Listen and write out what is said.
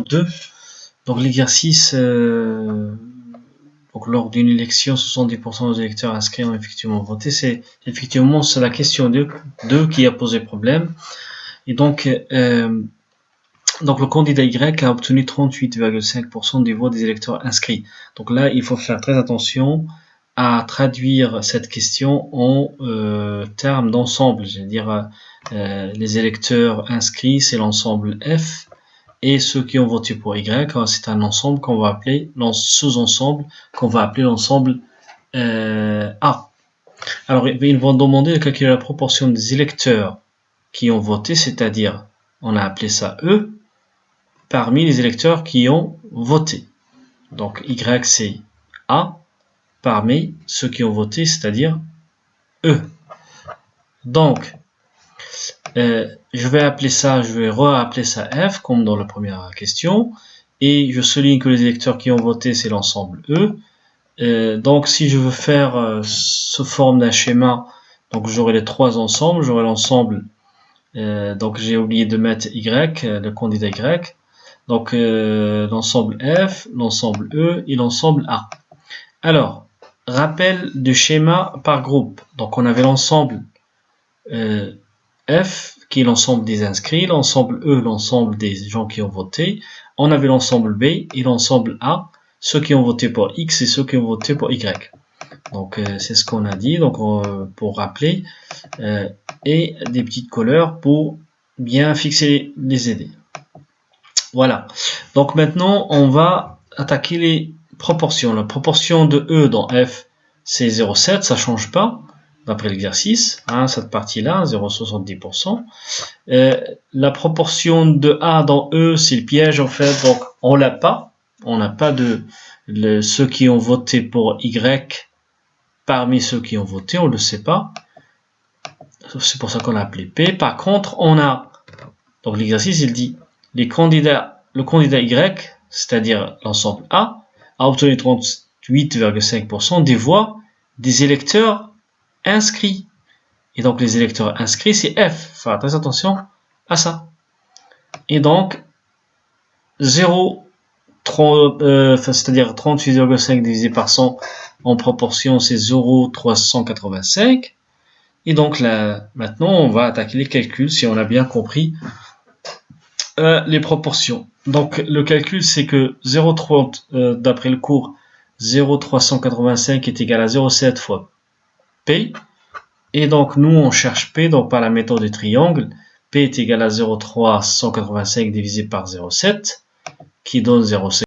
2. Donc l'exercice, donc lors d'une élection, 70% des électeurs inscrits ont effectivement voté. C'est la question 2 qui a posé problème. Et donc le candidat Y a obtenu 38,5% des voix des électeurs inscrits. Donc là, il faut faire très attention à traduire cette question en termes d'ensemble. C'est-à-dire les électeurs inscrits, c'est l'ensemble F, et ceux qui ont voté pour Y, c'est un ensemble qu'on va appeler, sous-ensemble qu'on va appeler l'ensemble A. Alors, ils vont demander de calculer la proportion des électeurs qui ont voté, c'est-à-dire, on a appelé ça E, parmi les électeurs qui ont voté. Donc, Y, c'est A, parmi ceux qui ont voté, c'est-à-dire E. Donc, je vais re-appeler ça F, comme dans la première question, et je souligne que les électeurs qui ont voté, c'est l'ensemble E. Donc, si je veux faire sous forme d'un schéma, donc j'aurai les trois ensembles, j'aurai l'ensemble, donc j'ai oublié de mettre Y, le candidat Y, donc l'ensemble F, l'ensemble E et l'ensemble A. Alors, rappel du schéma par groupe. Donc, on avait l'ensemble F, qui est l'ensemble des inscrits, l'ensemble E, l'ensemble des gens qui ont voté. On avait l'ensemble B et l'ensemble A, ceux qui ont voté pour X et ceux qui ont voté pour Y. Donc, c'est ce qu'on a dit, donc pour rappeler, et des petites couleurs pour bien fixer les idées. Voilà. Donc maintenant, on va attaquer les proportions. La proportion de E dans F, c'est 0,7, ça change pas, d'après l'exercice, hein, cette partie-là, 0,70%. La proportion de A dans E, c'est le piège, en fait, donc on l'a pas. On n'a pas de ceux qui ont voté pour Y parmi ceux qui ont voté, on le sait pas. C'est pour ça qu'on l'a appelé P. Par contre, on a, donc l'exercice, il dit, le candidat Y, c'est-à-dire l'ensemble A obtenu 38,5% des voix des électeurs inscrits. Et donc, les électeurs inscrits, c'est F. Faire très attention à ça. Et donc, c'est-à-dire 38,5 divisé par 100 en proportion, c'est 0,385. Et donc là, maintenant, on va attaquer les calculs si on a bien compris les proportions. Donc le calcul, c'est que 0,30, d'après le cours, 0,385 est égal à 0,7 fois P. Et donc nous, on cherche P, donc par la méthode des triangles. P est égal à 0,385 divisé par 0,7, qui donne 0,7.